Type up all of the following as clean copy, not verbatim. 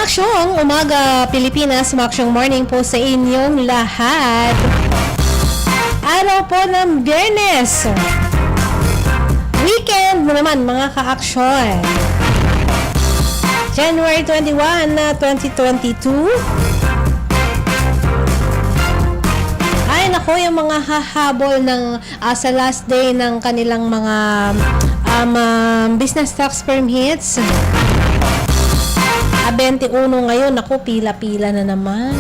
Maaksyong umaga Pilipinas, maaksyong morning po sa inyong lahat. Araw po ng Biyernes. Weekend mo naman mga kaaksyon. January 21 na 2022. Ay nako, yung mga hahabol ng sa last day ng kanilang mga business tax permits. 21 ngayon, ako pila-pila na naman.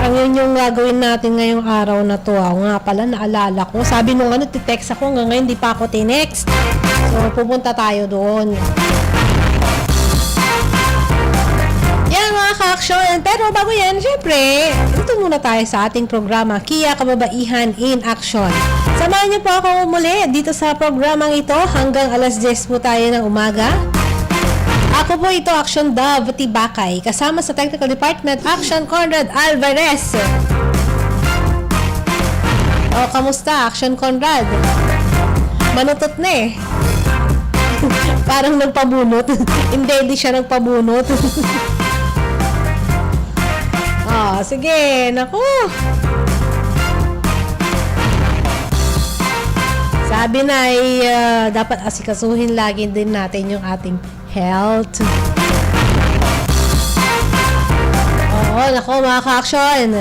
Ang yun yung gagawin natin ngayong araw na to. Nga pala, naalala ko. Sabi nung titext ako, hanggang ngayon di pa ako tinext. So, pupunta tayo doon. Yan mga ka-action. Pero bago yan, syempre, ito muna tayo sa ating programa, Kia Kababaihan in Action. Samahan niyo po ako muli dito sa programang ito hanggang alas 10 po tayo ng umaga. Ako po ito, Action Dove Tibakay. Kasama sa Technical Department, Action Conrad Alvarez. O, kamusta, Action Conrad? Manutot na eh. Parang nagpabunot. Hindi siya nagpabunot. Sige, naku. Sabi na dapat asikasuhin lagi din natin yung ating health. Oo, nako mga ka-action.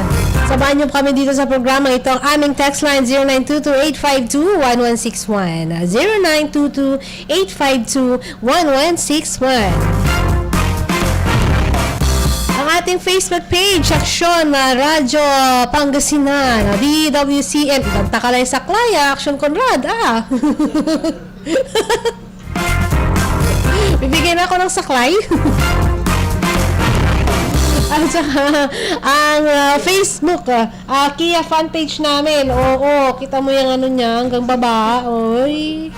Sabahan niyo kami dito sa programa ito. Ang aming text line 0922-852-1161. 0922-852-1161. Ang ating Facebook page, Aksyon Radyo Pangasinan, DWCM. Ibanta ka lang sa Klaya, Action Conrad. Bibigyan ako ng saklay. At saka, ang Facebook, Kia fan page namin. Oo, kita mo yung niya, hanggang baba. Oy.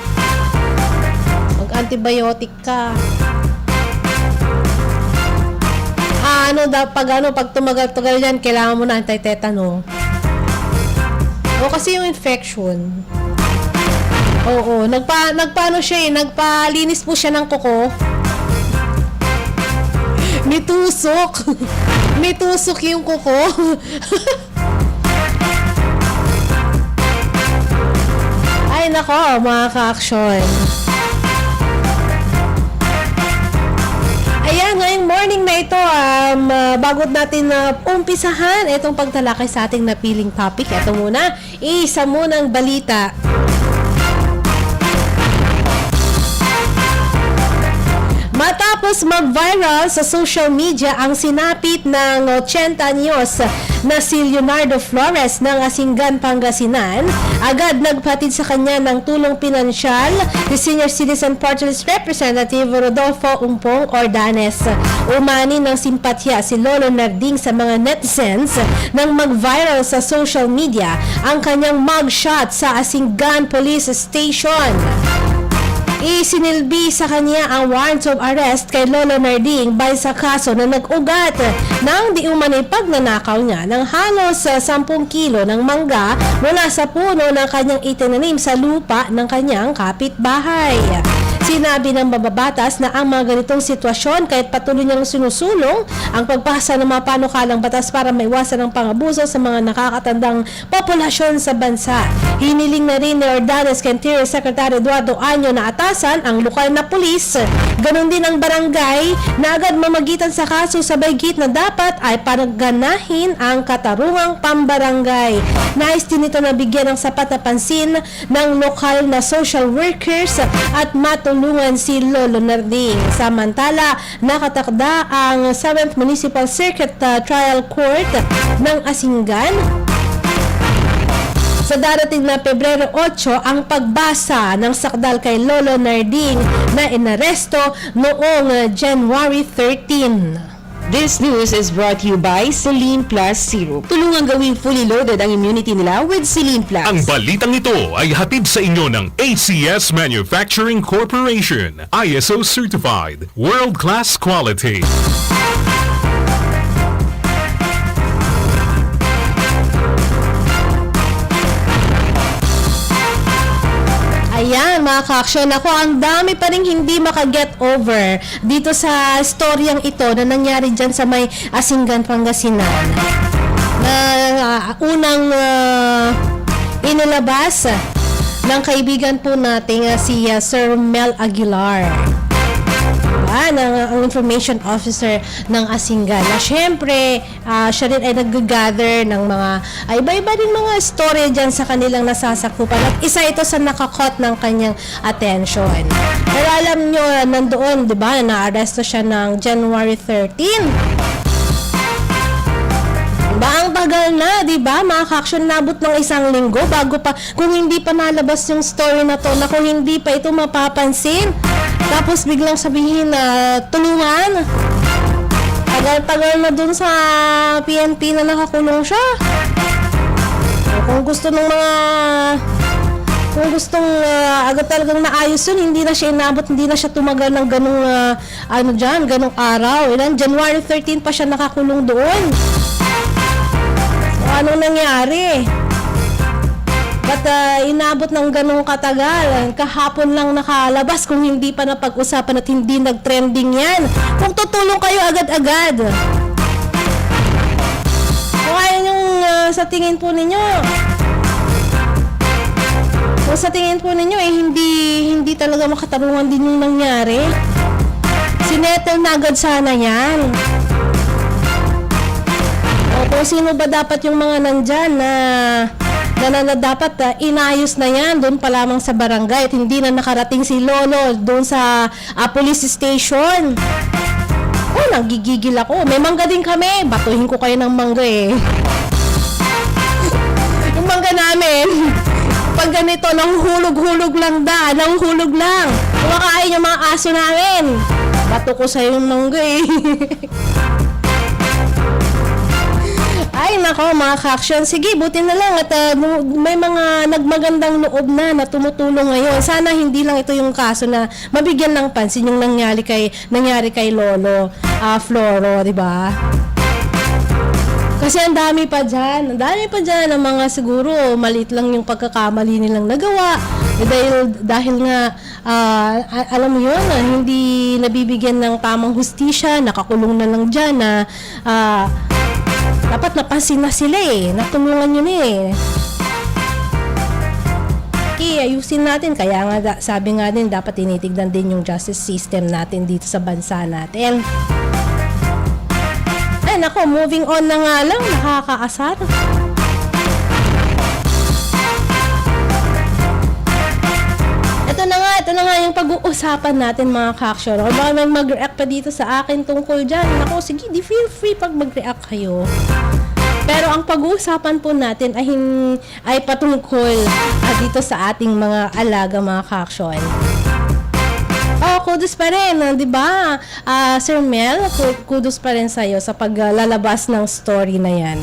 Mag-antibiotic ka. Pag tumagal-tugal yan, kailangan mo na anti-tetano. O kasi yung infection. Oo, nagpaano siya nagpalinis po siya ng kuko. May tusok. May tusok yung kuko. Ay nako, mga ka-action. Ayan, ngayong morning na ito, bago natin umpisahan itong pagtalakay sa ating napiling topic. Ito muna, isa munang balita. Matapos mag-viral sa social media ang sinapit ng 80 anyos na si Leonardo Flores ng Asingan, Pangasinan, agad nagpatid sa kanya ng tulong pinansyal ni Senior Citizen Party List Representative Rodolfo Umpong Ordanes. Umani ng simpatya si Lolo Narding sa mga netizens nang mag-viral sa social media ang kanyang mugshot sa Asingan Police Station. Isinilbi sa kanya ang warrant of arrest kay Lolo Narding base sa kaso na nag-ugat ng di umano'y pagnanakaw niya ng halos 10 kilo ng mangga mula sa puno ng kanyang itinanim sa lupa ng kanyang kapitbahay. Sinabi ng mababatas na ang mga ganitong sitwasyon kahit patuloy niyang sinusulong ang pagpasa ng mga panukalang batas para maiwasan ang pangabuso sa mga nakakatandang populasyon sa bansa. Hiniling na rin ni Ordanes kay Interior Secretary Eduardo Año na atasan ang lokal na pulis, ganon din ang barangay na agad mamagitan sa kaso sabay git na dapat ay panaganahin ang katarungang pambarangay. Nais din ito na bigyan ng sapat na pansin ng lokal na social workers at matulungan si Lolo Narding. Samantala, nakatakda ang 7th Municipal Circuit Trial Court ng Asingan sa darating na Pebrero 8 ang pagbasa ng sakdal kay Lolo Narding na inaresto noong January 13. This news is brought to you by Celine Plus Syrup. Tulungan gawing fully loaded ang immunity nila with Celine Plus. Ang balitang ito ay hatid sa inyo ng ACS Manufacturing Corporation. ISO certified. World-class quality. Ayan, mga ka-action. Ako, ang dami pa rin hindi makaget over dito sa storyang ito na nangyari dyan sa may Asinggan, Pangasinan. Na unang inilabas ng kaibigan po nating si Sir Mel Aguilar. Ang information officer ng Asinggan. Na syempre, siya rin ay nag-gather ng mga iba-iba din mga story dyan sa kanilang nasasakupan. At isa ito sa nakakot ng kanyang attention. Pero alam nyo, nandoon, di ba, na-arresto siya ng January 13. Diba, ang tagal na, di ba? Mga ka-action, nabot ng isang linggo bago pa, kung hindi pa nalabas yung story na to, na kung hindi pa ito mapapansin, tapos biglang sabihin na tulungan. Tagal-tagal na dun sa PNP na nakakulong siya. Kung gusto ng mga... Kung gustong agad talagang naayos yun, hindi na siya inabot, hindi na siya tumagal ng ganong, ganong araw. Ilan? January 13 pa siya nakakulong doon. So, anong nangyari? Ba't inabot ng ganong katagal? Kahapon lang nakalabas kung hindi pa napag-usapan at hindi nag-trending yan. Kung tutulong kayo agad-agad. Kung ayaw yung sa tingin po ninyo, kung sa tingin po ninyo hindi talaga makatarungan din yung nangyari, sinettle na agad sana yan. O kung sino ba dapat yung mga nandyan na dapat inayos na yan doon pa lamang sa barangay at hindi na nakarating si Lolo doon sa police station. Oh, nagigigil ako. May mangga din kami. Batuhin ko kayo ng mangga eh. Yung mangga namin, pag ganito, nahuhulog-hulog lang nahuhulog lang. Kumakain yung mga aso namin. Bato ko sa'yo yung mangga eh. Ay, nako mga ka-action. Sige, buti na lang at may mga nagmagandang loob na tumutulong ngayon. Sana hindi lang ito yung kaso na mabigyan ng pansin yung nangyari kay Lolo Floro, di ba? Kasi ang dami pa dyan ng mga siguro maliit lang yung pagkakamali nilang nagawa. Dahil nga, alam mo yun, hindi nabibigyan ng tamang hustisya, nakakulong na lang dyan na dapat napansin na sila eh. Natulungan nyo na eh. Okay, ayusin natin. Kaya nga, sabi nga din, dapat tinitignan din yung justice system natin dito sa bansa natin. Ay, nako, moving on na nga lang. Nakakaasar. Ito na nga yung pag-uusapan natin mga ka-action. O baka may mag-react pa dito sa akin tungkol dyan. Ako, sige, feel free pag mag-react kayo. Pero ang pag-uusapan po natin ay patungkol dito sa ating mga alaga mga ka-action. Kudos pa rin, di ba? Sir Mel, kudos pa rin sa'yo sa paglalabas ng story na yan.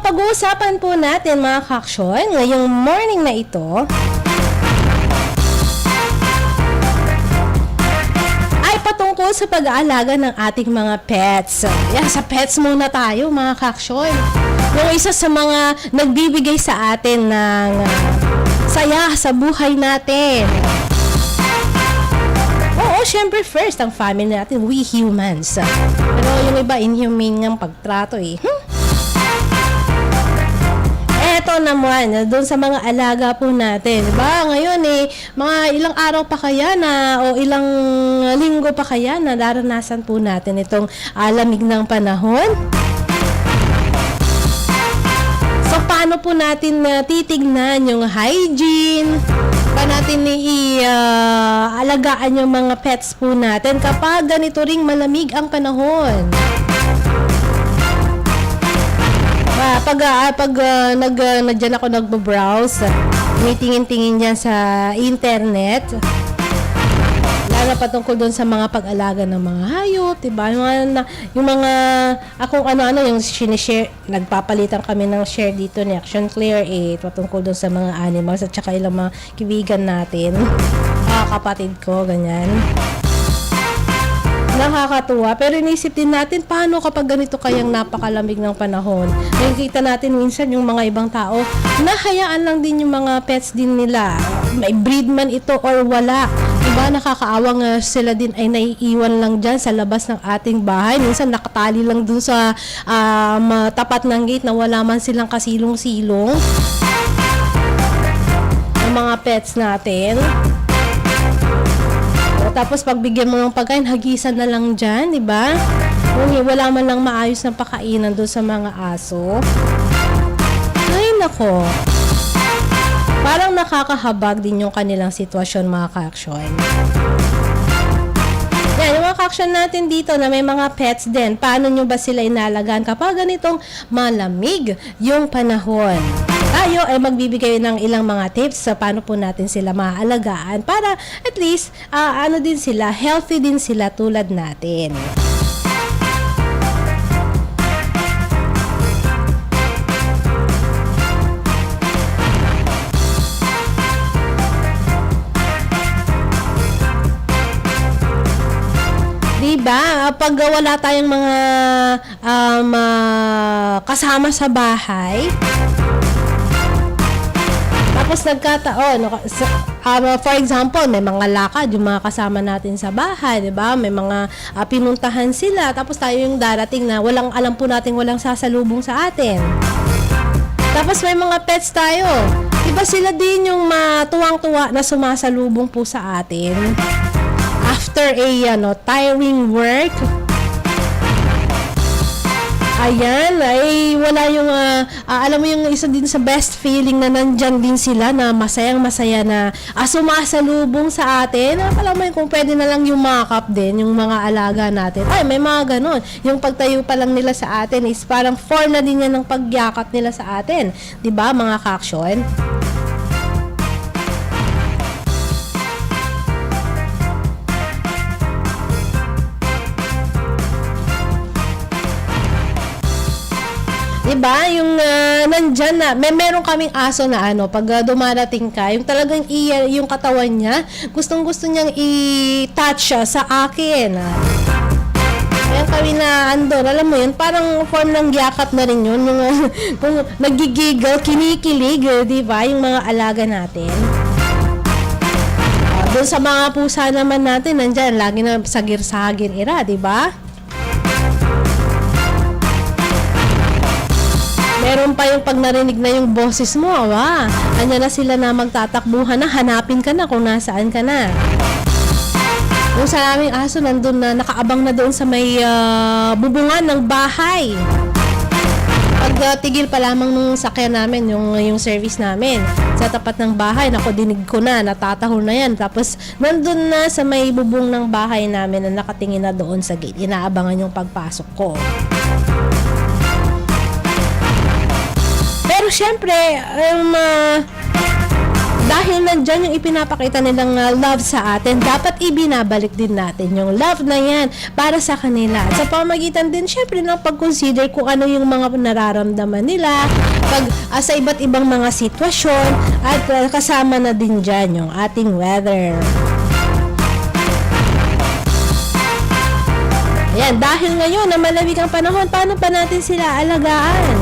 Pag-uusapan po natin mga ka-action ngayong morning na ito ay patungkol sa pag-aalaga ng ating mga pets. Yan, sa pets muna tayo mga ka-action. Yung isa sa mga nagbibigay sa atin ng saya sa buhay natin. Oo, syempre first ang family natin, we humans. Pero yung iba inhumane ng pagtrato eh. Eto naman, doon sa mga alaga po natin, diba? Ngayon mga ilang araw pa kaya o ilang linggo pa kaya na daranasan po natin itong lamig ng panahon. So, paano po natin titignan yung hygiene? Paano natin alagaan yung mga pets po natin kapag ganito ring malamig ang panahon? Pag nadyan ako nagbo-browse, tingin-tingin dyan sa internet, lalo patungkol doon sa mga pag-alaga ng mga hayop, diba? Yung mga, akong yung sinishare, nagpapalitan kami ng share dito ni Action Clear 8, patungkol doon sa mga animals at saka ilang mga kaibigan natin, kapatid ko, ganyan. Nakakatuwa. Pero inisip din natin, paano kapag ganito kayang napakalamig ng panahon? Nakikita natin minsan yung mga ibang tao, nahayaan lang din yung mga pets din nila. May breed man ito or wala. Diba, nakakaawang sila din ay naiiwan lang dyan sa labas ng ating bahay. Minsan nakatali lang dun sa tapat ng gate na wala man silang kasilong-silong. Ang mga pets natin. Tapos pagbigyan mo ng pagkain, hagisan na lang dyan, di ba? Wala man lang maayos na pakainan doon sa mga aso. Ay, nako. Parang nakakahabag din yung kanilang sitwasyon, mga ka-aksyon. Yan, yung mga ka-aksyon natin dito na may mga pets din. Paano nyo ba sila inalagaan kapag ganitong malamig yung panahon? Tayo ay magbibigay ng ilang mga tips sa paano po natin sila maaalagaan para at least din sila, healthy din sila tulad natin. Diba? Pag wala tayong mga kasama sa bahay, tapos nagkataon, for example, may mga lakad yung mga kasama natin sa bahay, di ba? May mga pinuntahan sila, tapos tayo yung darating na alam po natin walang sasalubong sa atin. Tapos may mga pets tayo. Diba sila din yung matuwang-tuwa na sumasalubong po sa atin after a tiring work? Ayan, ay wala yung, alam mo yung isa din sa best feeling na nandyan din sila na masayang-masaya na sumasalubong sa atin. Alam mo yung kung pwede na lang yung makeup din, yung mga alaga natin. Ay, may mga ganon. Yung pagtayo pa lang nila sa atin is parang for na din yan ng pagyakap nila sa atin. Diba, mga ka-aksyon? Diba? Yung nandyan na, meron kaming aso na pag dumarating ka, yung talagang yung katawan niya, gustong-gusto niyang i-touch sa akin. Ayan kami na andon, alam mo yun, parang form ng yakap na rin yun, yung kung nagigigil, kinikilig, diba? Yung mga alaga natin. Doon sa mga pusa naman natin, nandyan, lagi na sagir-sagir ira, diba? Meron pa yung pag narinig na yung boses mo, anya na sila na magtatakbuhan na, hanapin ka na kung nasaan ka na. Yung sa aming aso, nandun na, nakaabang na doon sa may bubungan ng bahay. Pag tigil pa lamang nung sakyan namin, yung service namin, sa tapat ng bahay, nako dinig ko na, natatahol na yan. Tapos, nandun na sa may bubong ng bahay namin na nakatingin na doon sa gate. Inaabangan yung pagpasok ko. Pero syempre, dahil nandyan yung ipinapakita nilang love sa atin, dapat ibinabalik din natin yung love na yan para sa kanila. At sa pamagitan din, syempre, ng pag-consider kung ano yung mga nararamdaman nila, sa iba't ibang mga sitwasyon, at kasama na din dyan yung ating weather. Ayan, dahil ngayon na malamig ang panahon, paano pa natin sila alagaan?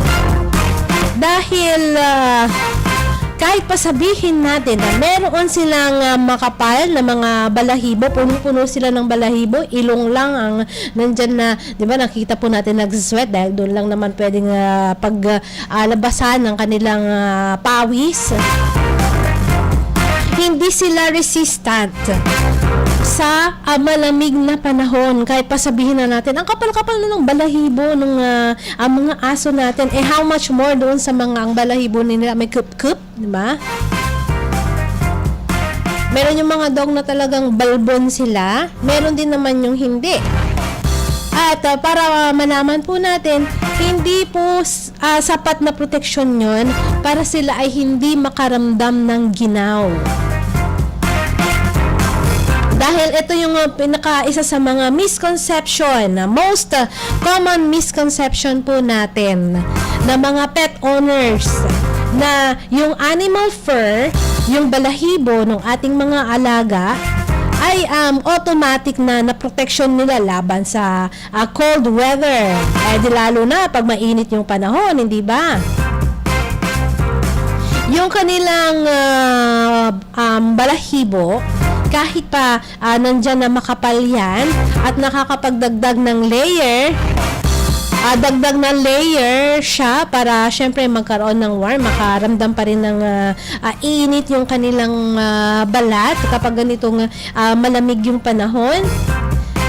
Dahil kahit pa sabihin natin na meron silang makapal na mga balahibo, punong-puno sila ng balahibo, ilong lang ang nandyan na, di ba, nakita po natin nagsisweat dahil doon lang naman pwedeng paglabasan ng kanilang pawis. Hindi sila resistant sa malamig na panahon. Kahit pa sabihin na natin, ang kapal-kapal na ng balahibo ng mga aso natin, how much more doon sa mga ang balahibo nila may kup-kup, di ba? Meron yung mga dog na talagang balbon sila, meron din naman yung hindi. At para malaman po natin, hindi po sapat na proteksyon yon para sila ay hindi makaramdam ng ginaw. Dahil ito yung isa sa mga misconception, most common misconception po natin na mga pet owners, na yung animal fur, yung balahibo ng ating mga alaga, ay automatic na protection nila laban sa cold weather. Di lalo na pag mainit yung panahon, hindi ba? Yung kanilang balahibo, kahit pa nandyan na makapal yan at nakakapagdagdag ng layer, dagdag na layer siya para syempre magkaroon ng warm, makaramdam pa rin ng init yung kanilang balat kapag ganitong malamig yung panahon.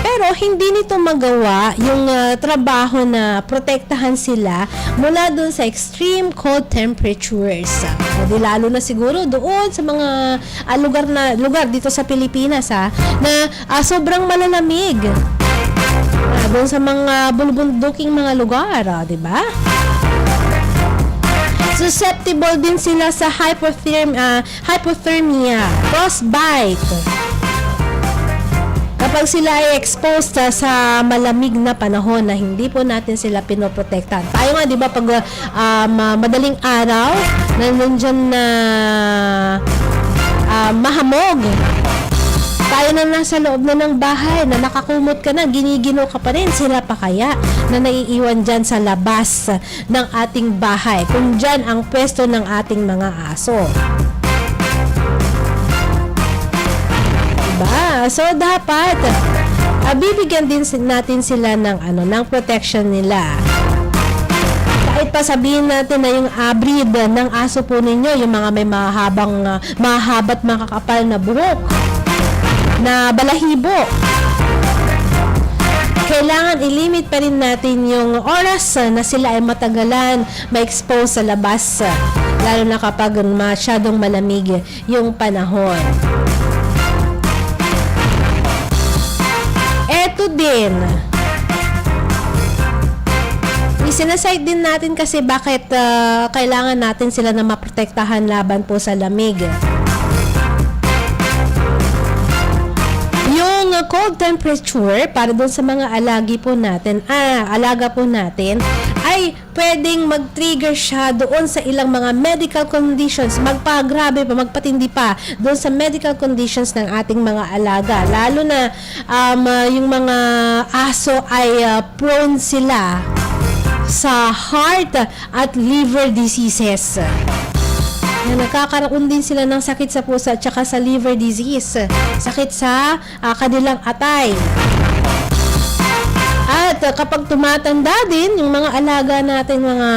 Pero hindi nito magawa yung trabaho na protektahan sila mula dun sa extreme cold temperatures. Di lalo na siguro doon sa mga lugar dito sa Pilipinas na sobrang malalamig. Doon sa mga bulubunduking mga lugar, di ba? Susceptible din sila sa hypothermia, frostbite. Kapag sila ay exposed sa malamig na panahon na hindi po natin sila pinoprotektahan. Tayo nga, di ba, pag madaling araw, nandyan na mahamog. Tayo na nasa loob na ng bahay, na nakakumot ka na, giniginaw ka pa rin, sila pa kaya na naiiwan dyan sa labas ng ating bahay, kung dyan ang pwesto ng ating mga aso. Diba? So, dapat bibigyan din natin sila ng protection nila. Kahit pa sabihin natin na yung breed ng aso po ninyo, yung mga may mahaba't makakapal na buhok, na balahibo, kailangan ilimit pa rin natin yung oras na sila ay matagalan ma-expose sa labas, lalo na kapag masyadong malamig yung panahon. Eto din, isinaside din natin kasi bakit kailangan natin sila na maprotektahan laban po sa lamig. Yung cold temperature para doon sa mga alaga po natin ay pwedeng mag-trigger siya doon sa ilang mga medical conditions, magpagrabe pa, magpatindi pa doon sa medical conditions ng ating mga alaga. Lalo na yung mga aso ay prone sila sa heart at liver diseases. Nagkakaroon din sila ng sakit sa puso at saka sa liver disease, sakit sa kanilang atay. At kapag tumatanda din yung mga alaga natin, mga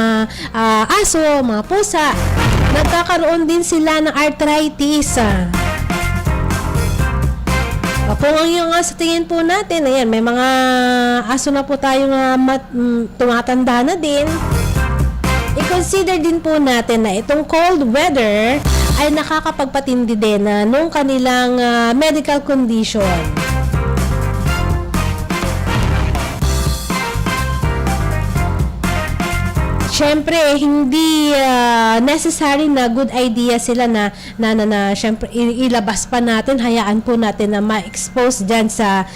aso, mga pusa, nagkakaroon din sila ng arthritis. Kung yung sa tingin po natin, ayan, may mga aso na po tayong tumatanda na din, i-consider din po natin na itong cold weather ay nakakapagpatindi din nung kanilang medical condition. Siyempre, hindi necessary na good idea sila na siyempre ilabas pa natin, hayaan po natin na ma-expose dyan sa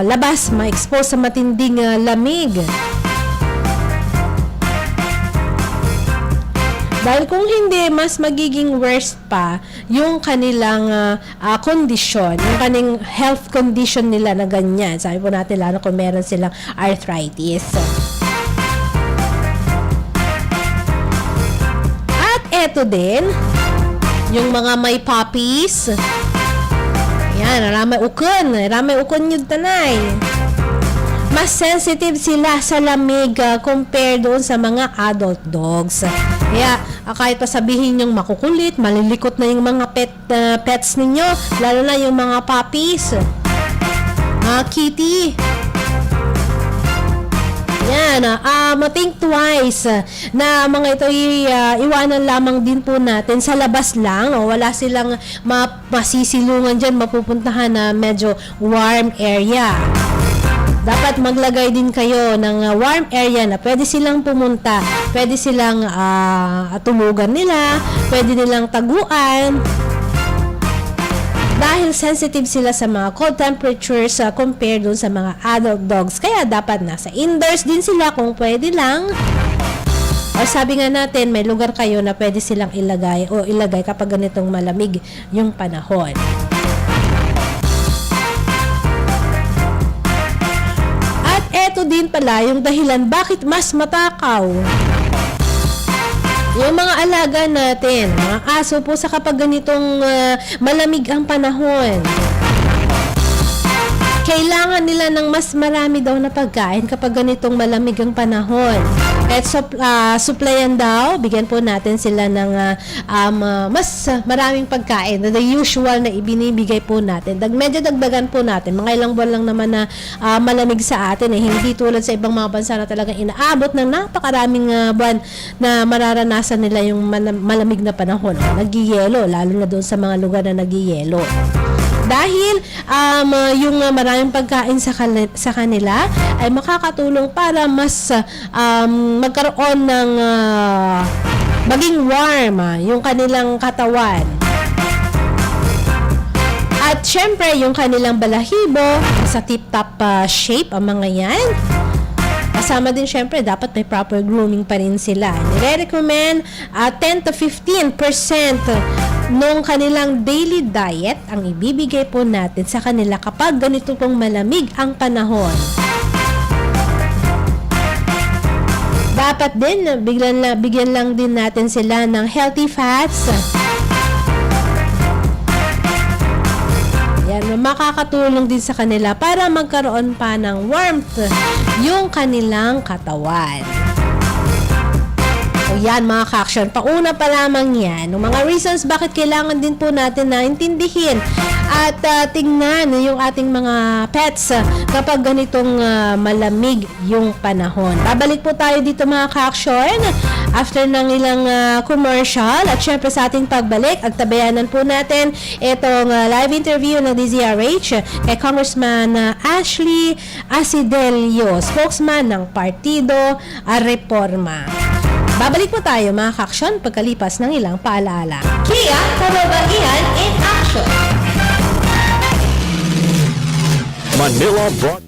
labas, ma-expose sa matinding lamig. Dahil kung hindi, mas magiging worst pa yung kanilang kondisyon, yung kanilang health condition nila na ganyan. Sabi po natin, lalo kung meron silang arthritis. At eto din, yung mga may puppies. Yan, ramay ukon yung tanay. Mas sensitive sila sa lamig compared doon sa mga adult dogs. Kaya kahit pa sabihin yung makukulit, malilikot na yung mga pets ninyo, lalo na yung mga puppies, mga kitty. Yan, think twice na mga ito iwanan lamang din po natin sa labas lang. Wala silang masisilungan dyan, mapupuntahan na medyo warm area. Dapat maglagay din kayo ng warm area na pwede silang pumunta, pwede silang tulugan nila, pwede nilang taguan. Dahil sensitive sila sa mga cold temperatures compared dun sa mga adult dogs. Kaya dapat nasa indoors din sila kung pwede lang. O sabi nga natin, may lugar kayo na pwede silang ilagay kapag ganitong malamig yung panahon. ito din pala yung dahilan bakit mas matakaw yung mga alaga natin, mga aso po sa kapag ganitong malamig ang panahon. Kailangan nila ng mas marami daw na pagkain kapag ganitong malamig ang panahon. At supplyan daw, bigyan po natin sila ng mas maraming pagkain na the usual na ibinibigay po natin. Medyo dagdagan po natin. Mga ilang buwan lang naman na malamig sa atin. Hindi tulad sa ibang mga bansa na talagang inaabot ng napakaraming buwan na mararanasan nila yung malamig na panahon. Nagiyelo, lalo na doon sa mga lugar na nagiyelo. Dahil yung maraming pagkain sa kanila ay makakatulong para mas magkaroon ng maging warm yung kanilang katawan. At syempre, yung kanilang balahibo sa tip-top shape ang mga yan. Kasama din syempre, dapat may proper grooming pa rin sila. Nire-recommend 10 to 15% nung kanilang daily diet ang ibibigay po natin sa kanila kapag ganito pong malamig ang panahon. Dapat din, bigyan lang din natin sila ng healthy fats. Yan, makakatulong din sa kanila para magkaroon pa ng warmth yung kanilang katawan. O yan mga ka-action, pauna pa lamang yan. Yung mga reasons bakit kailangan din po natin na intindihin at tingnan yung ating mga pets kapag ganitong malamig yung panahon. Babalik po tayo dito mga ka-action after ng ilang commercial at syempre sa ating pagbalik, agtabayanan po natin itong live interview ng DZRH kay Congressman Ashley Asidelio, spokesman ng Partido Reforma. Babalik po tayo mga ka-action pagkalipas ng ilang paalaala. Kia, kababaihan in action! Manila Broad.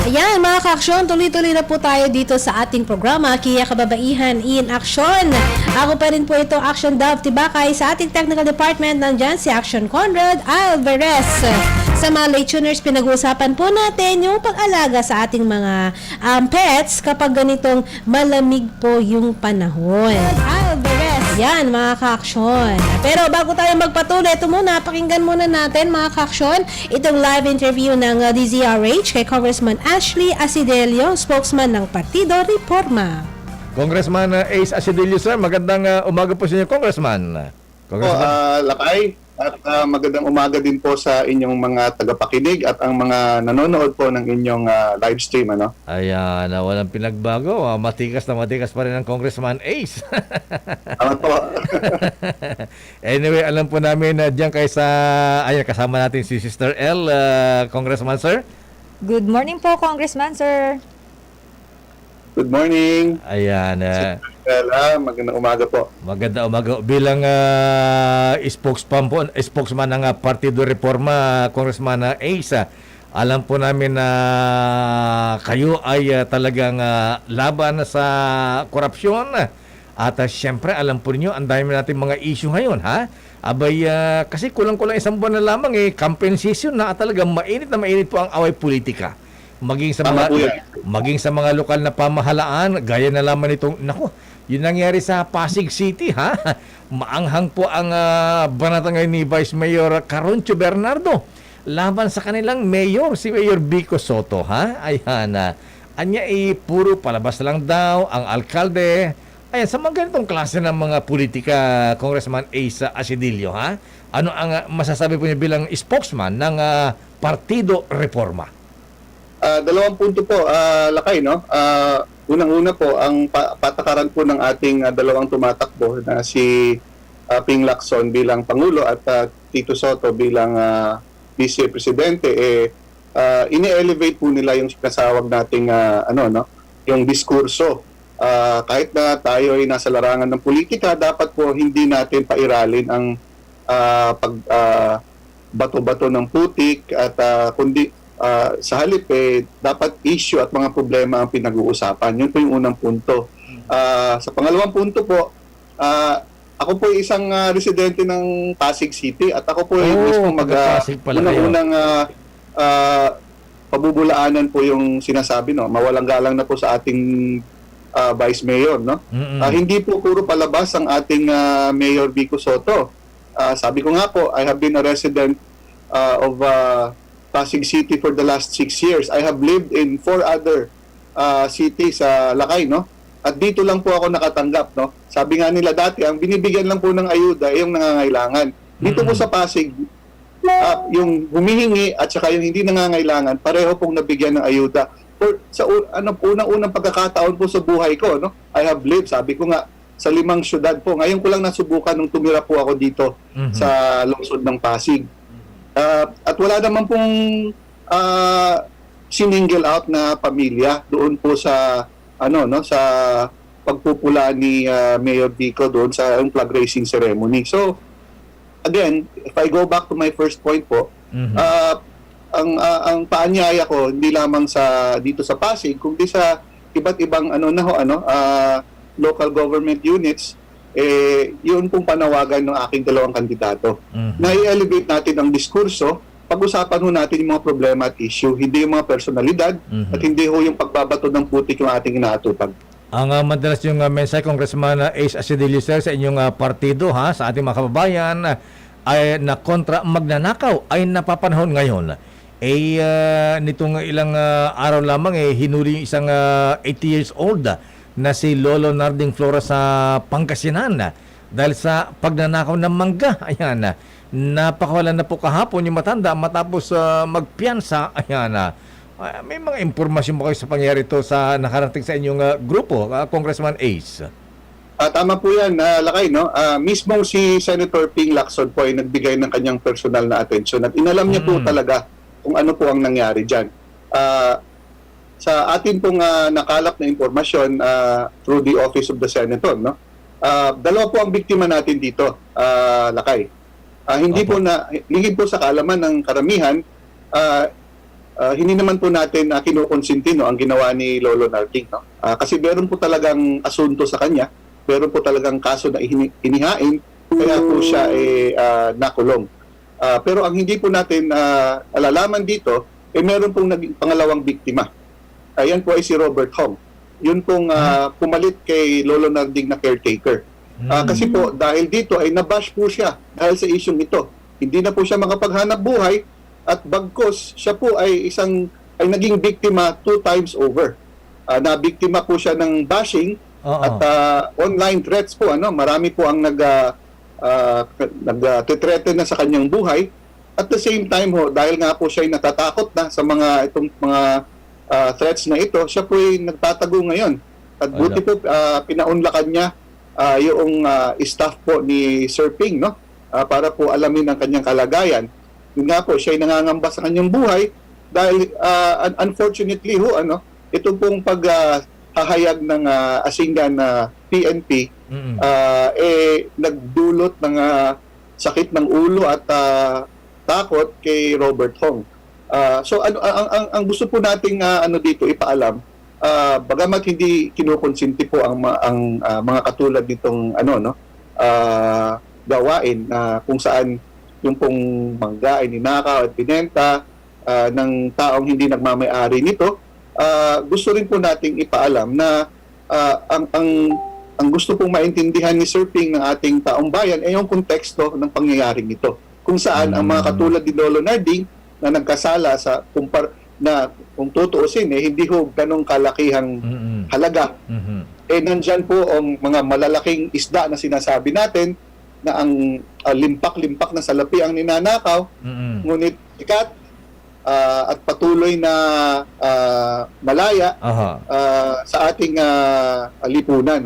Ayan, mga ka-aksyon, tuloy-tuloy na po tayo dito sa ating programa, Kia Kababaihan in Action. Ako pa rin po ito, Action Dove Tibakay. Sa ating technical department, nandyan si Action Conrad Alvarez. Sa mga late tuners, pinag-uusapan po natin yung pag-alaga sa ating mga pets kapag ganitong malamig po yung panahon. Alvarez, yan mga ka-aksyon. Pero bago tayo magpatuloy, ito muna, pakinggan muna natin mga ka-aksyon, itong live interview ng DZRH kay Congressman Ashley Acidelio, spokesman ng Partido Reforma. Congressman Ace Acidelio, sir. Magandang umaga po sa inyo, Congressman. Lakay, at magandang umaga din po sa inyong mga tagapakinig at ang mga nanonood po ng inyong live stream. Ayan, walang pinagbago. Matikas na matikas pa rin ang Congressman Ace. Tama po. Anyway, alam po namin na diyan kayo ayan, kasama natin si Sister L, Congressman, sir. Good morning po, Congressman, sir. Good morning. Ayan, Magandang umaga po. maganda umaga. Bilang spokesman ng Partido Reforma, Congressman Ace, alam po namin na kayo ay talagang laban sa korupsyon. At syempre, alam po niyo, ang dami natin mga issue ngayon, ha? Abay, kasi kulang-kulang isang buwan na lamang, campaign season na talagang mainit po ang away politika. Maging sa mga lokal na pamahalaan, gaya na lamang itong, yun nangyari sa Pasig City, ha? Maanghang po ang banata ngayon ni Vice Mayor Caroncio Bernardo laban sa kanilang mayor, si Mayor Vico Soto, ha? Ayan, anya puro palabas lang daw ang alkalde. Ayan, sa mga ganitong klase ng mga politika, Congressman Ace Acidelio, ha? Ano ang masasabi po niya bilang spokesman ng Partido Reforma? Dalawang punto po, Lakay, no? Unang-una po, ang patakaran po ng ating dalawang tumatakbo na si Ping Lacson bilang Pangulo at Tito Soto bilang Vice Presidente, ini-elevate po nila yung sinasawag nating yung diskurso. Kahit na tayo ay nasa larangan ng politika, dapat po hindi natin pairalin ang bato-bato ng putik at kundi sa halip dapat issue at mga problema ang pinag-uusapan. Yun po yung unang punto. Sa pangalawang punto po, ako po ay isang residente ng Pasig City at ako po ay mismo unang pabubulaanan po yung sinasabi, no? Mawalang galang na po sa ating Vice Mayor, no? Hindi po puro palabas ang ating Mayor Vico Soto. Sabi ko nga po, I have been a resident of Pasig City for the last 6 years. I have lived in 4 other cities sa Lakay, no? At dito lang po ako nakatanggap, no? Sabi nga nila dati, ang binibigyan lang po ng ayuda ay yung nangangailangan. Dito po sa Pasig, yung humihingi at saka yung hindi nangangailangan, pareho pong nabigyan ng ayuda. Sa unang-unang pagkakataon po sa buhay ko, no? I have lived, sabi ko nga, sa 5 syudad po. Ngayon ko lang nasubukan nung tumira po ako dito sa lungsod ng Pasig. At wala naman pong siningle out na pamilya doon po sa sa pagpupula ni Mayor Vico doon sa flag raising ceremony. So again, if I go back to my first point po, ang paanyaya ko hindi lamang dito sa Pasig kundi sa iba't ibang local government units, yun pong panawagan ng aking dalawang kandidato. Na i-elevate natin ang diskurso, pag-usapan ho natin yung mga problema at issue, hindi yung mga personalidad at hindi ho yung pagbabato ng putik yung ating inaatupag. Ang madalas yung mensahe, Congressman Ace Acidelio, sir, sa inyong partido, ha, sa ating mga kababayan, ay na kontra magnanakaw ay napapanahon ngayon. Nitong ilang araw lamang, hinuli isang 80 years old na si Lolo Narding Flores sa Pangasinan dahil sa pagnanakaw ng mangga. Ayan, napakawalan na po kahapon yung matanda matapos magpiyansa. Ayan, may mga impormasyon mo kayo sa pangyayari ito sa nakarating sa inyong grupo, Congressman Ace? Tama po yan, Lakay, no? Mismo si Senator Ping Lacson po ay nagbigay ng kanyang personal na atensyon at inalam niya po talaga kung ano po ang nangyari dyan. Sa atin pong nakalap na impormasyon through the Office of the Senator, no? Dalawa po ang biktima natin dito, Lakay. Hindi po sa kaalaman ng karamihan, hindi naman po natin kinukonsinti no, ang ginawa ni Lolo Narding. No? Kasi meron po talagang asunto sa kanya, meron po talagang kaso na inihain, kaya po siya nakulong. Pero ang hindi po natin alalaman dito, meron pong naging pangalawang biktima. Yan po ay si Robert Hong. Yun pong pumalit kay Lolo Narding na caretaker. Kasi po, dahil dito ay nabash po siya dahil sa isyong ito. Hindi na po siya makapaghanap buhay at bagkos siya po ay naging biktima 2 times over. Nabiktima po siya ng bashing at online threats po. Marami po ang nag-threaten na sa kanyang buhay. At the same time dahil nga po siya ay natatakot na sa mga threats na ito, siya po ay nagtatago ngayon. At buti po pinaunlakan niya yung staff po ni Sir Ping, para po alamin ang kanyang kalagayan. Yun nga po, siya ay nangangamba sa kanyang buhay dahil unfortunately ito pong paghahayag ng Asingan na PNP nagdulot ng sakit ng ulo at takot kay Robert Hong. So ang gusto po nating dito ipaalam, bagamat hindi kinukonsinti po ang mga katulad nitong gawain kung saan yung pong mangga ay ninakaw at binenta ng taong hindi nagmamay-ari nito, gusto rin po nating ipaalam na ang gusto pong maintindihan ni Sir Ping ng ating taong bayan ay yung konteksto ng pangyayaring ito. Kung saan ang mga katulad ni Lolo Narding na nagkasala na kung tutuusin, hindi ho ganong kalakihang halaga. Nandyan po ang mga malalaking isda na sinasabi natin na ang limpak-limpak na salapi ang ninanakaw, ngunit sikat at patuloy na malaya sa ating lipunan.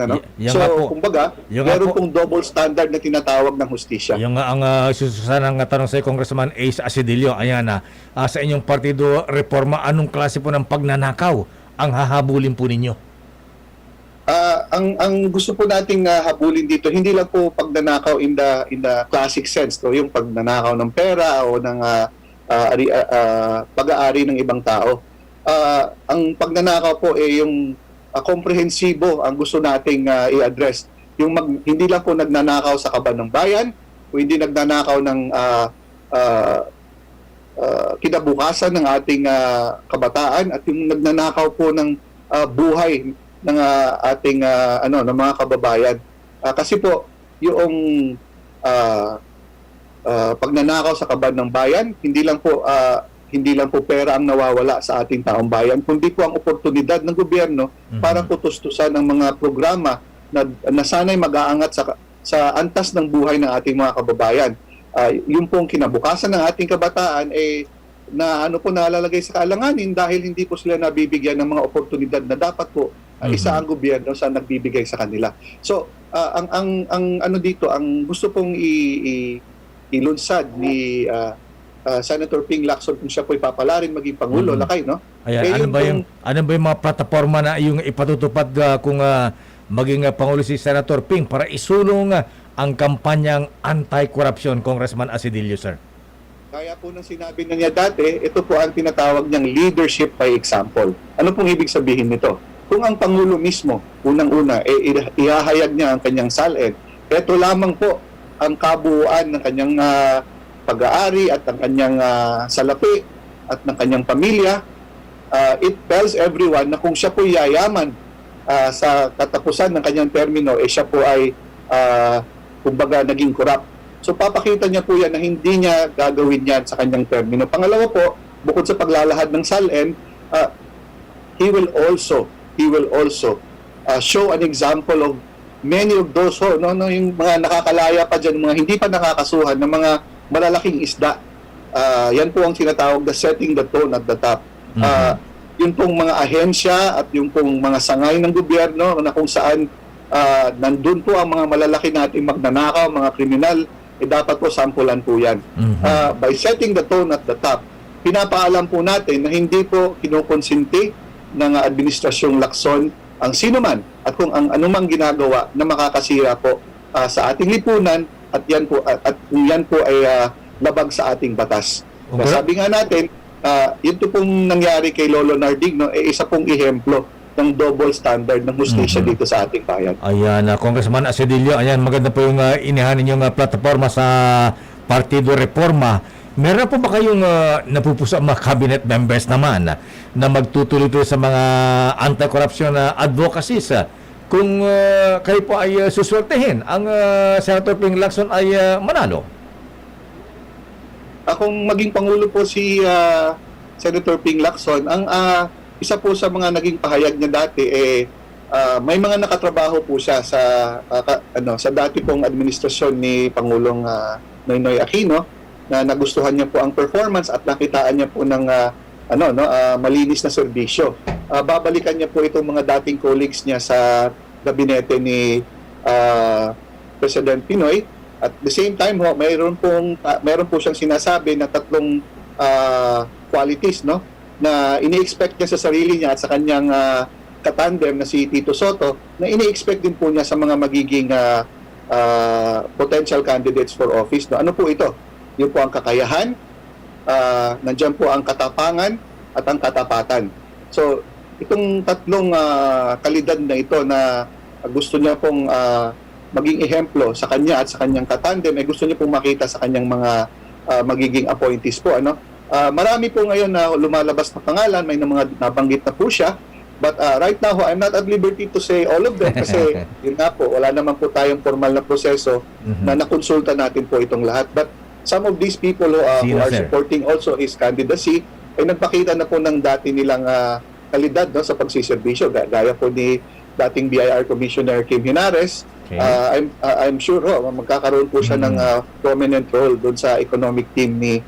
Kumbaga, meron pong double standard na tinatawag ng hustisya. Yung ang susunod ng tanong sa Congressman Ace Asidilio, ayan sa inyong partido reforma, anong klase po ng pagnanakaw ang hahabulin po ninyo? Ang gusto po nating habulin dito, hindi lang po pagnanakaw in the classic sense, yung pagnanakaw ng pera o ng pag-aari ng ibang tao. Ang pagnanakaw po yung komprehensibo ang gusto nating i-address. Yung hindi lang po nagnanakaw sa kaban ng bayan, o hindi nagnanakaw ng kinabukasan ng ating kabataan, at yung nagnanakaw po ng buhay ng ating ng mga kababayan. Kasi po yung pagnanakaw sa kaban ng bayan, hindi lang po pera ang nawawala sa ating taong bayan, kundi po ang oportunidad ng gobyerno para putustusan ang mga programa na sana'y mag-aangat sa antas ng buhay ng ating mga kababayan. Yung pong kinabukasan ng ating kabataan na nalalagay sa kaalanganin dahil hindi po sila nabibigyan ng mga oportunidad na dapat po isa ang gobyerno sa nagbibigay sa kanila. So ang dito, ang gusto pong ilunsad ni Senator Ping Lacson kung siya po'y papalarin maging pangulo, lakay, no? Ayan, ano ba yung mga plataforma na yung ipatutupad kung maging pangulo si Senator Ping para isulong ang kampanyang anti-corruption, Congressman Asidilio, sir? Kaya po nang sinabi na niya dati, ito po ang tinatawag niyang leadership by example. Ano pong ibig sabihin nito? Kung ang Pangulo mismo, unang-una, ihahayag niya ang kanyang SALN, ito lamang po ang kabuuan ng kanyang pag-aari at ng kanyang salapi at ng kanyang pamilya. It tells everyone na kung siya po yayaman sa katapusan ng kanyang termino, siya po ay kumbaga naging corrupt. So papakita niya po yan na hindi niya gagawin yan sa kanyang termino. Pangalawa po, bukod sa paglalahad ng SALN, he will also show an example of many of those yung mga nakakalaya pa dyan, mga hindi pa nakakasuhan ng mga malalaking isda. Yan po ang tinatawag na setting the tone at the top. Yung pong mga ahensya at yung pong mga sangay ng gobyerno na kung saan nandun po ang mga malalaki nating magnanakaw, mga kriminal, dapat po sampulan po yan. By setting the tone at the top, pinapaalam po natin na hindi po kinukonsinti ng administrasyong Lacson ang sino man at kung ang anumang ginagawa na makakasira po sa ating lipunan at yan po ay labag sa ating batas. Sabi nga natin, yun po pong nangyari kay Lolo Nardig, no, isa pong ehemplo ng double standard ng hustisya dito sa ating bayan. Ayan, Congressman Asedillo, ayan, maganda po yung inihanin yung plataforma sa Partido Reforma. Meron po ba kayong napupuso mga cabinet members naman na magtutuloy sa mga anti-corruption advocacies kung kayo po ay suswertehin ang Senator Ping Lacson ay manalo? Kung maging Pangulo po si Senator Ping Lacson, ang isa po sa mga naging pahayag niya dati may mga nakatrabaho po siya sa sa dati pong administrasyon ni Pangulong Noynoy Aquino na nagustuhan niya po ang performance at nakitaan niya po ng malinis na serbisyo. Babalikan niya po itong mga dating colleagues niya sa gabinete ni President Pinoy. At the same time, mayroon po siyang sinasabi na tatlong qualities, no, na ini-expect niya sa sarili niya at sa kanyang katandem na si Tito Soto, na ini-expect din po niya sa mga magiging potential candidates for office. No? Ano po ito? Yun po ang kakayahan, nandiyan po ang katapangan at ang katapatan. So, itong tatlong kalidad na ito na gusto niya pong maging ehemplo sa kanya at sa kanyang katandem, gusto niya pong makita sa kanyang mga magiging appointees po. Marami po ngayon na lumalabas na pangalan, may mga nabanggit na po siya. But right now, I'm not at liberty to say all of them kasi yun nga po, wala naman po tayong formal na proseso na nakonsulta natin po itong lahat. But some of these people who are supporting also his candidacy ay nagpakita na po ng dati nilang kalidad, no, sa pagsiservisyo. Gaya po ni dating BIR Commissioner Kim Hinares. Okay. I'm sure magkakaroon po siya ng prominent role doon sa economic team ni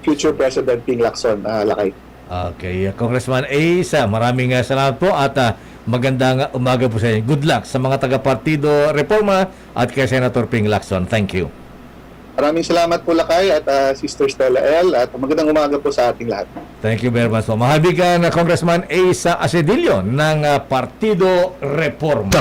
future President Ping Lacson, Lakay. Okay, Congressman Asa, maraming salamat po at magandang umaga po sa inyo. Good luck sa mga taga-Partido Reforma at kay Senator Ping Lacson. Thank you. Maraming salamat po, Lakay, at Sister Stella L. At magandang umaga po sa ating lahat. Thank you very much po. Mahabigan na Congressman Asa Asedillo ng Partido Reforma.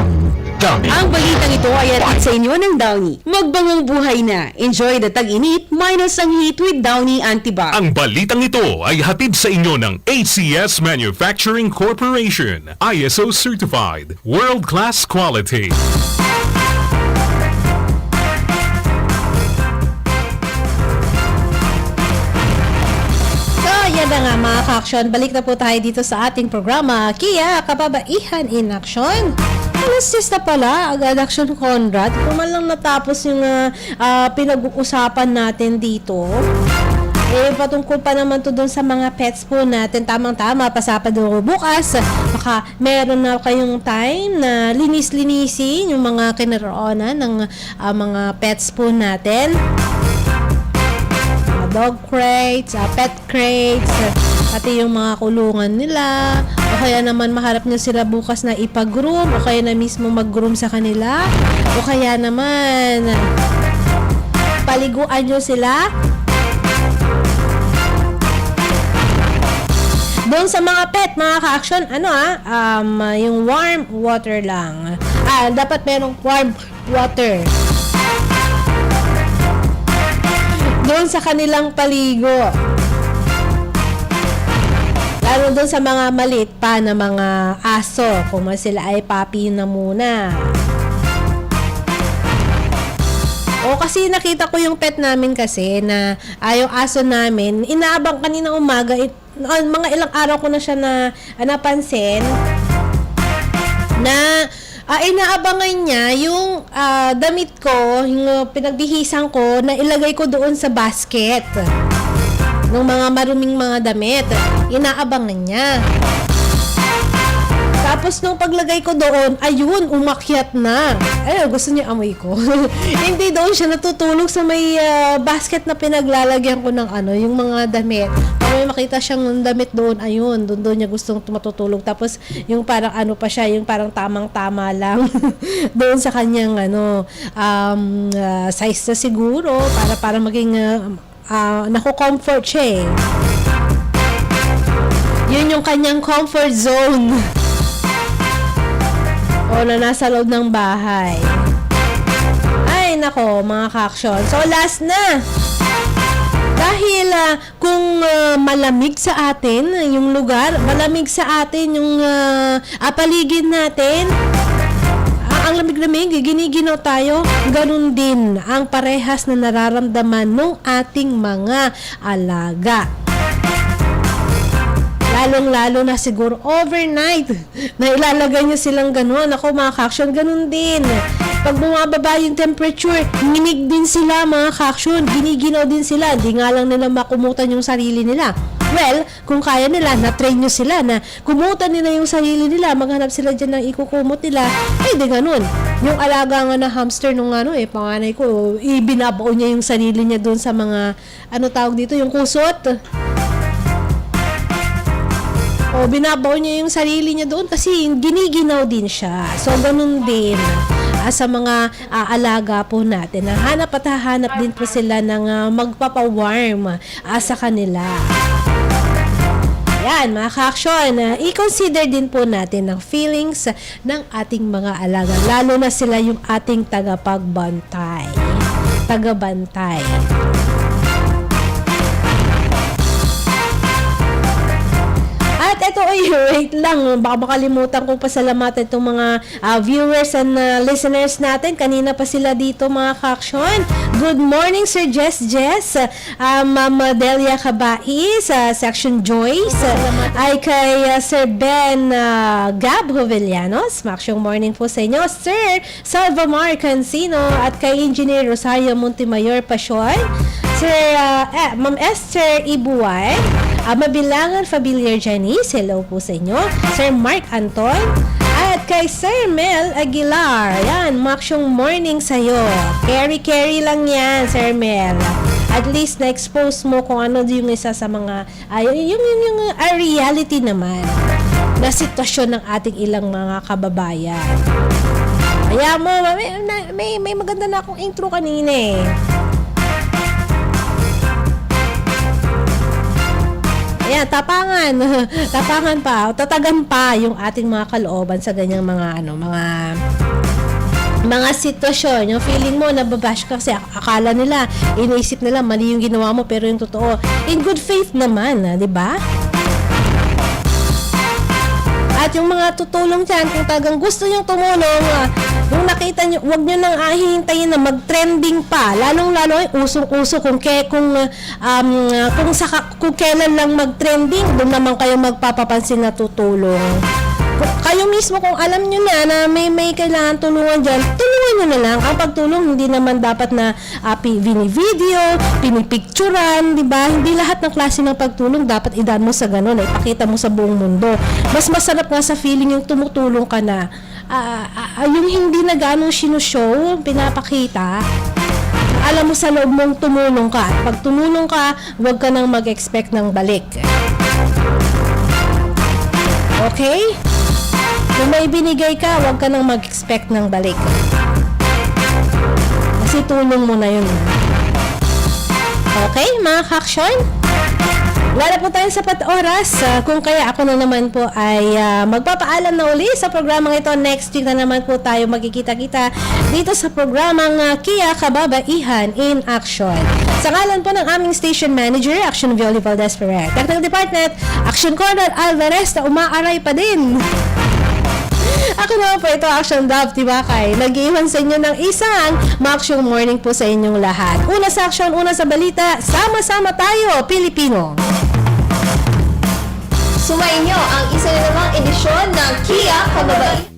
Ang balitang ito ay atid sa inyo ng Downy. Magbangong buhay na. Enjoy the tag-init minus ang heat with Downy Antibac. Ang balitang ito ay hatid sa inyo ng ACS Manufacturing Corporation. ISO Certified. World-class quality. Yan na nga mga ka-action, balik na po tayo dito sa ating programa, Kia Kababaihan in Action. Alas 6 na pala, agad Action Conrad. Kung man lang natapos yung pinag-uusapan natin dito. Patungkol pa naman to doon sa mga pets po natin. Tamang-tama, pasapado bukas. Baka meron na kayong time na linis-linisin yung mga kinaroonan ng mga pets po natin. Dog crates, pet crates, pati yung mga kulungan nila, o kaya naman maharap nyo sila bukas na ipag-groom, o kaya na mismo mag-groom sa kanila, o kaya naman paliguan nyo sila. Doon sa mga pet, mga ka-action, yung warm water lang. Dapat merong warm water doon sa kanilang paligo. Lalo doon sa mga maliit pa na mga aso, kung sila ay puppy na muna. O kasi nakita ko yung pet namin kasi na yung aso namin, inaabang kaninang umaga, mga ilang araw ko na siya na napansin na inaabangan niya yung damit ko, yung pinagbihisan ko, na ilagay ko doon sa basket ng mga maruming mga damit. Inaabangan niya. Tapos nung paglagay ko doon, ayun, umakyat na. Gusto niya amoy ko. Hindi doon siya natutulog sa may basket na pinaglalagyan ko ng yung mga damit. Pag may makita siyang damit doon, ayun, doon niya gustong matutulog. Tapos yung parang pa siya, yung parang tamang-tama lang doon sa kanyang size na siguro para maging nako-comfort siya eh. Yun yung kanyang comfort zone. O na nasa loob ng bahay. Ay nako mga ka-action. So last na. Dahil kung malamig sa atin yung lugar, malamig sa atin yung paligid natin, ang lamig-lamig, giniginaw tayo, ganun din ang parehas na nararamdaman ng ating mga alaga. Lalong-lalo na siguro overnight na ilalagay nyo silang ganun. Ako mga ka-action, ganun din. Pag bumababa yung temperature, nginig din sila mga ka-action. Giniginaw din sila. Hindi nga lang nila makumutan yung sarili nila. Well, kung kaya nila, na-train nyo sila na kumutan nila yung sarili nila, maghanap sila dyan ng ikukumot nila, di ganun. Yung alaga nga na hamster nung panganay ko, ibinabao niya yung sarili niya doon sa mga, tawag dito, yung kusot. O, binabaw niya yung sarili niya doon kasi giniginaw din siya. So, ganun din sa mga alaga po natin. Hanap at hahanap din po sila ng magpapawarm sa kanila. Yan, mga ka-action, i-consider din po natin ang feelings ng ating mga alaga. Lalo na sila yung ating tagapagbantay. Tagabantay. At ito, wait lang, baka makalimutan kong pasalamatan itong mga viewers and listeners natin. Kanina pa sila dito, mga ka-action. Good morning, Sir Jess, Ma'am Delia Cabais, Section Joyce, ay kay Sir Ben Gab Jovellanos. Maksyong morning po sa inyo. Sir Salvamar Cancino at kay Engineer Rosario Montemayor Pasyon. Sir Ma'am Esther Ibuay, Mabilangan Familiar Janice, hello po sa inyo. Sir Mark Anton, at kay Sir Mel Aguilar. Yan, maksyong morning sa'yo. Carry lang yan, Sir Mel. At least na-expose mo kung ano yung isa sa mga, yung reality naman na sitwasyon ng ating ilang mga kababayan. Kaya mo, may maganda na akong intro kanina eh. Ayan, tapangan pa, tatagan pa yung ating mga kalooban sa ganyang mga sitwasyon. Yung feeling mo, nababash ka kasi akala nila, iniisip nila, mali yung ginawa mo, pero yung totoo, in good faith naman, di ba? At yung mga tutulong dyan, kung tagang gusto nyong tumulong, yung nakita nyo, huwag nyo nang hihintayin na mag-trending pa. Lalong-lalo, usong-uso kung kailan lang mag-trending, doon naman kayo magpapapansin na tutulong. Kayo mismo, kung alam nyo na may kailangan tulungan dyan, tulungan nyo na lang. Ang pagtulong, hindi naman dapat na video, pinipicturan, di ba? Hindi lahat ng klase ng pagtulong dapat idaan mo sa ganun, ipakita mo sa buong mundo. Mas masarap nga sa feeling yung tumutulong ka na, yung hindi na ganong sinushow, pinapakita, alam mo sa loob mong tumulong ka. Pag tumulong ka, huwag ka nang mag-expect ng balik. Okay? Kung may binigay ka, huwag ka nang mag-expect ng balik. Kasi tulong mo na yun. Okay, mga ka-action? Wala po tayong sapat oras. Kung kaya ako na naman po ay magpapaalam na uli sa programang ito. Next week na naman po tayo magkikita-kita dito sa programang Kia Kababaihan in Action. Sa ngalan po ng aming station manager, Action Violi Valdez-Ferrer. Technical Department, Action Corner Alvarez na umaaray pa din. Ako naman po ito, Action Dove Tibakay. Nag-iwan sa inyo ng isang maksyong morning po sa inyong lahat. Una sa action, una sa balita, sama-sama tayo, Pilipino. Sumainyo ang isa na namang edisyon ng Kia Kababaihan.